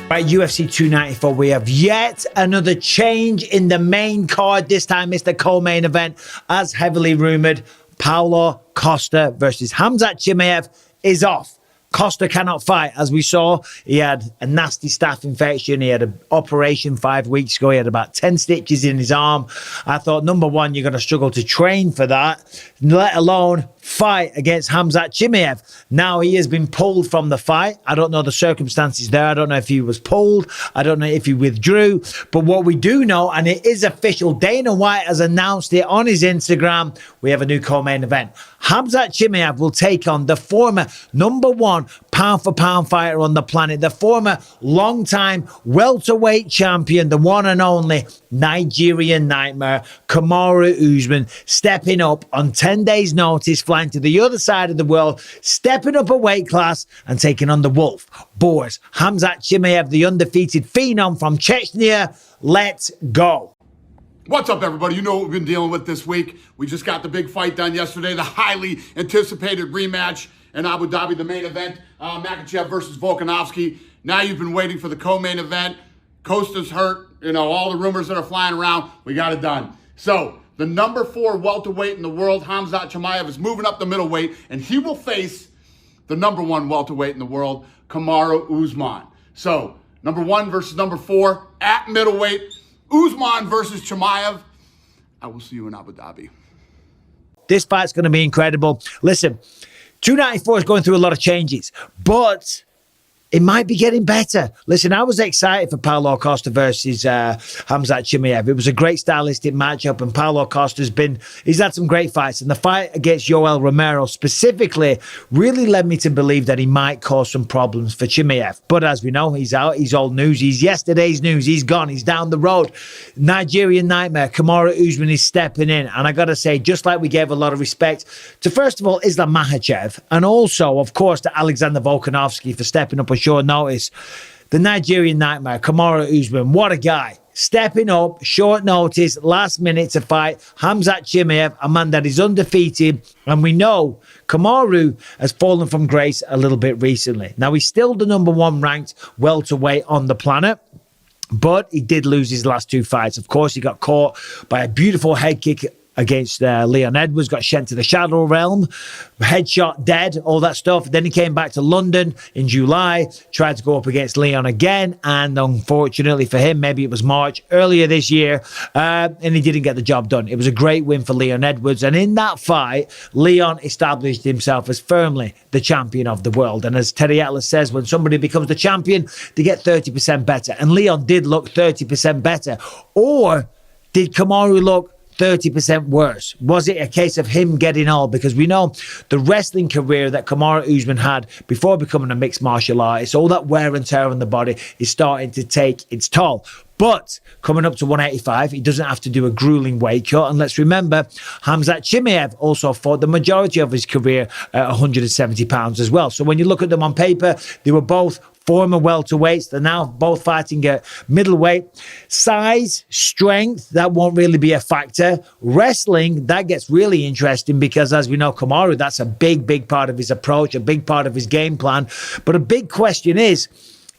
Right, UFC 294, we have yet another change in the main card. This time it's the co-main event, as heavily rumored. Paulo Costa versus Khamzat Chimaev is off. Costa cannot fight, as we saw. He had a nasty staph infection. He had an operation 5 weeks ago. He had about 10 stitches in his arm. I thought, number one, you're going to struggle to train for that, let alone fight against Khamzat Chimaev. Now he has been pulled from the fight. I don't know the circumstances there. I don't know if he was pulled. I don't know if he withdrew. But what we do know, and it is official, Dana White has announced it on his Instagram, we have a new co-main event. Khamzat Chimaev will take on the former number one pound-for-pound fighter on the planet, the former long-time welterweight champion, the one and only Nigerian nightmare, Kamaru Usman, stepping up on 10 days' notice, flying to the other side of the world, stepping up a weight class and taking on the Wolf, Boris Khamzat Chimaev, the undefeated phenom from Chechnya. Let's go. What's up, everybody? You know what we've been dealing with this week. We just got the big fight done yesterday, the highly anticipated rematch in Abu Dhabi, the main event, Makhachev versus Volkanovski. Now you've been waiting for the co-main event. Costa's hurt. You know, all the rumors that are flying around, we got it done. So, the number 4 welterweight in the world, Khamzat Chimaev, is moving up the middleweight, and he will face the number 1 welterweight in the world, Kamaru Usman. So, number 1 versus number 4 at middleweight. Usman versus Chimaev. I will see you in Abu Dhabi. This fight's going to be incredible. Listen, 294 is going through a lot of changes, but it might be getting better. Listen, I was excited for Paulo Costa versus Khamzat Chimaev. It was a great stylistic matchup, and Paulo Costa's he's had some great fights. And the fight against Yoel Romero specifically really led me to believe that he might cause some problems for Chimaev. But as we know, he's out. He's old news. He's yesterday's news. He's gone. He's down the road. Nigerian nightmare, Kamaru Usman is stepping in. And I got to say, just like we gave a lot of respect to, first of all, Islam Makhachev, and also, of course, to Alexander Volkanovski for stepping up short notice, the Nigerian nightmare, Kamaru Usman, what a guy. Stepping up, short notice, last minute to fight Khamzat Chimaev, a man that is undefeated. And we know Kamaru has fallen from grace a little bit recently. Now, he's still the number 1 ranked welterweight on the planet, but he did lose his last 2 fights. Of course, he got caught by a beautiful head kick against Leon Edwards, got sent to the Shadow Realm, headshot, dead, all that stuff. Then he came back to London in July, tried to go up against Leon again, and unfortunately for him, maybe it was March earlier this year, and he didn't get the job done. It was a great win for Leon Edwards, and in that fight, Leon established himself as firmly the champion of the world. And as Terry Atlas says, when somebody becomes the champion, they get 30% better. And Leon did look 30% better. Or did Kamaru look 30% worse? Was it a case of him getting old? Because we know the wrestling career that Kamaru Usman had before becoming a mixed martial artist, all that wear and tear on the body is starting to take its toll. But coming up to 185, he doesn't have to do a grueling weight cut. And let's remember, Khamzat Chimaev also fought the majority of his career at 170 pounds as well. So when you look at them on paper, they were both former welterweights. They're now both fighting at middleweight. Size, strength, that won't really be a factor. Wrestling, that gets really interesting because, as we know, Kamaru, that's a big part of his approach, a big part of his game plan. But a big question is,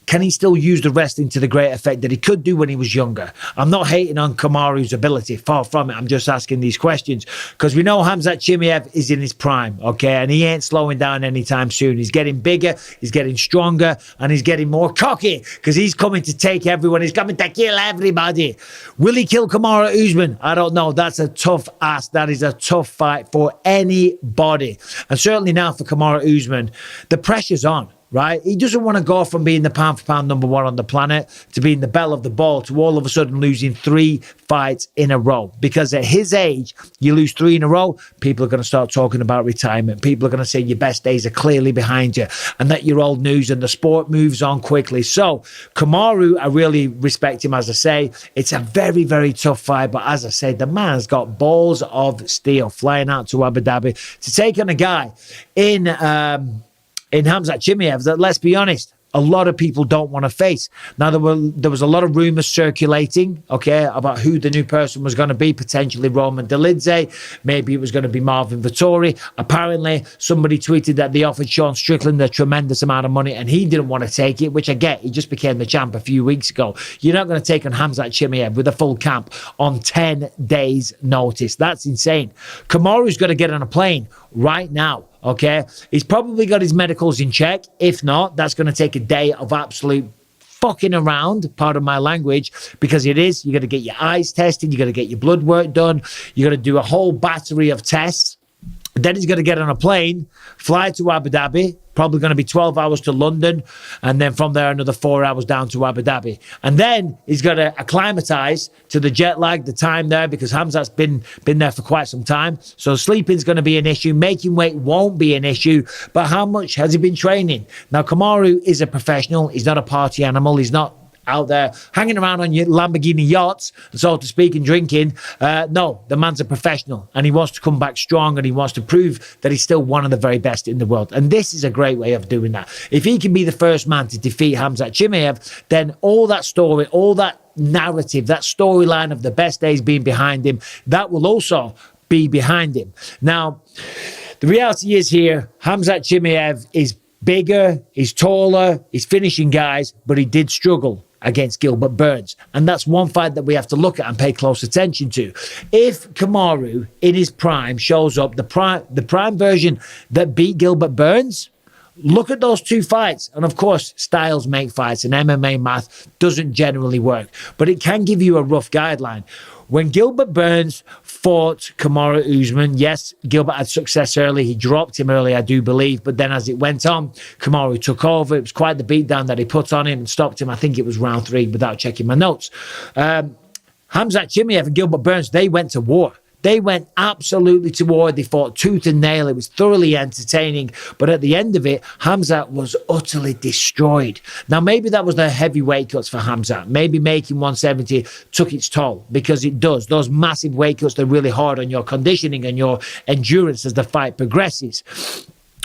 can he still use the wrestling to the great effect that he could do when he was younger? I'm not hating on Kamaru's ability, far from it. I'm just asking these questions because we know Khamzat Chimaev is in his prime, okay? And he ain't slowing down anytime soon. He's getting bigger, he's getting stronger, and he's getting more cocky because he's coming to take everyone. He's coming to kill everybody. Will he kill Kamaru Usman? I don't know. That's a tough ask. That is a tough fight for anybody. And certainly now for Kamaru Usman, the pressure's on. Right? He doesn't want to go from being the pound-for-pound number 1 on the planet to being the belle of the ball to all of a sudden losing 3 fights in a row. Because at his age, you lose 3 in a row, people are going to start talking about retirement. People are going to say your best days are clearly behind you and that you're old news and the sport moves on quickly. So Kamaru, I really respect him, as I say. It's a very, very tough fight. But as I say, the man's got balls of steel flying out to Abu Dhabi to take on a guy in Khamzat Chimaev that, let's be honest, a lot of people don't want to face. Now, there was a lot of rumors circulating, okay, about who the new person was going to be, potentially Roman Dolidze. Maybe it was going to be Marvin Vettori. Apparently, somebody tweeted that they offered Sean Strickland a tremendous amount of money and he didn't want to take it, which I get. He just became the champ a few weeks ago. You're not going to take on Khamzat Chimaev with a full camp on 10 days' notice. That's insane. Kamaru's going to get on a plane right now. Okay, he's probably got his medicals in check. If not, that's going to take a day of absolute fucking around, pardon my language, because you're going to get your eyes tested, you're going to get your blood work done, you're going to do a whole battery of tests. Then he's going to get on a plane, fly to Abu Dhabi, probably going to be 12 hours to London, and then from there another 4 hours down to Abu Dhabi. And then he's got to acclimatize to the jet lag, the time there, because Khamzat's been there for quite some time. So sleeping's going to be an issue. Making weight won't be an issue. But how much has he been training? Now, Kamaru is a professional. He's not a party animal. He's not out there hanging around on your Lamborghini yachts, so to speak, and drinking. No, the man's a professional and he wants to come back strong and he wants to prove that he's still one of the very best in the world. And this is a great way of doing that. If he can be the first man to defeat Khamzat Chimaev, then all that story, all that narrative, that storyline of the best days being behind him, that will also be behind him. Now, the reality is here, Khamzat Chimaev is bigger, he's taller, he's finishing guys, but he did struggle against Gilbert Burns. And that's one fight that we have to look at and pay close attention to. If Kamaru, in his prime, shows up, the prime version that beat Gilbert Burns, look at those two fights. And of course, styles make fights and MMA math doesn't generally work. But it can give you a rough guideline. When Gilbert Burns fought Kamaru Usman, yes, Gilbert had success early. He dropped him early, I do believe. But then as it went on, Kamaru took over. It was quite the beatdown that he put on him and stopped him. I think it was round 3 without checking my notes. Khamzat Chimaev and Gilbert Burns, they went to war. They went absolutely to war. They fought tooth and nail. It was thoroughly entertaining. But at the end of it, Khamzat was utterly destroyed. Now, maybe that was the heavy weight cuts for Khamzat. Maybe making 170 took its toll, because it does. Those massive weight cuts, they're really hard on your conditioning and your endurance as the fight progresses.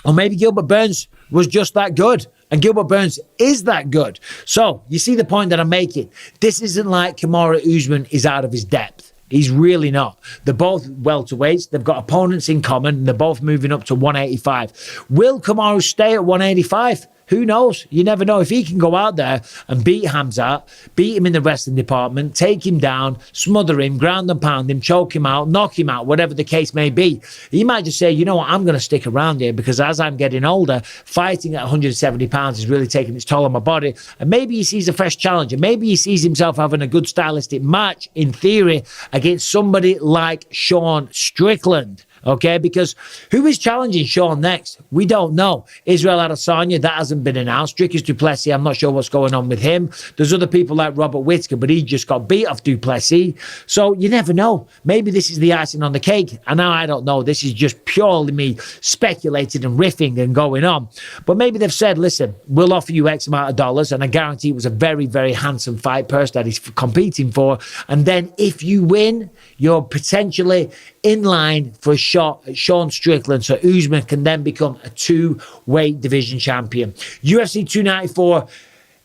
Or maybe Gilbert Burns was just that good. And Gilbert Burns is that good. So, you see the point that I'm making. This isn't like Kamaru Usman is out of his depth. He's really not. They're both welterweights. They've got opponents in common. And they're both moving up to 185. Will Kamaru stay at 185? Who knows? You never know. If he can go out there and beat Khamzat, beat him in the wrestling department, take him down, smother him, ground and pound him, choke him out, knock him out, whatever the case may be, he might just say, you know what, I'm going to stick around here because as I'm getting older, fighting at 170 pounds is really taking its toll on my body. And maybe he sees a fresh challenger. Maybe he sees himself having a good stylistic match, in theory, against somebody like Sean Strickland. Okay, because who is challenging Sean next? We don't know. Israel Adesanya, that hasn't been announced. Dricus du Plessis, I'm not sure what's going on with him. There's other people like Robert Whittaker, but he just got beat off du Plessis. So you never know. Maybe this is the icing on the cake. And now I don't know. This is just purely me speculating and riffing and going on. But maybe they've said, listen, we'll offer you X amount of dollars. And I guarantee it was a very, very handsome fight purse that he's competing for. And then if you win, you're potentially in line for a shot at Sean Strickland, so Usman can then become a 2-weight division champion. UFC 294,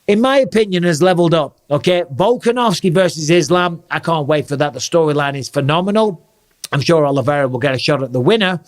in my opinion, has leveled up. Okay, Volkanovski versus Islam. I can't wait for that. The storyline is phenomenal. I'm sure Oliveira will get a shot at the winner.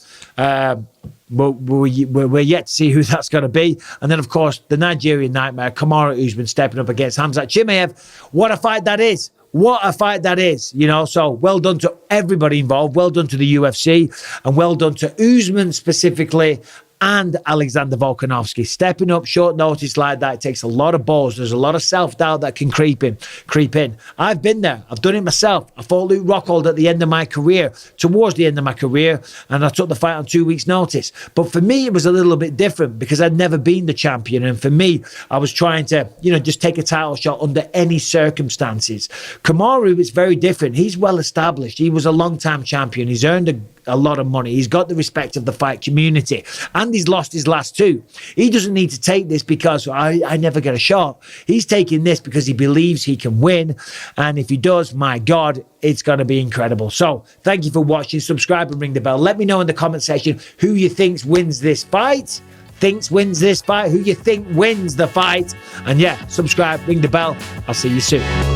We're yet to see who that's going to be. And then, of course, the Nigerian nightmare, Kamaru Usman stepping up against Khamzat Chimaev. What a fight that is. What a fight that is, you know. So well done to everybody involved. Well done to the UFC. And well done to Usman specifically and Alexander Volkanovski. Stepping up short notice like that, it takes a lot of balls. There's a lot of self-doubt that can creep in. I've been there. I've done it myself. I fought Luke Rockhold at the end of my career, towards the end of my career, and I took the fight on 2 weeks' notice. But for me, it was a little bit different because I'd never been the champion. And for me, I was trying to, just take a title shot under any circumstances. Kamaru is very different. He's well established. He was a long-time champion. He's earned a lot of money. He's got the respect of the fight community. And he's lost his last 2. He doesn't need to take this because I never get a shot. He's taking this because he believes he can win. And if he does, my God, it's going to be incredible. So thank you for watching. Subscribe and ring the bell. Let me know in the comment section who you think wins this fight. thinks wins this fight, who you think wins the fight. And yeah, subscribe, ring the bell. I'll see you soon.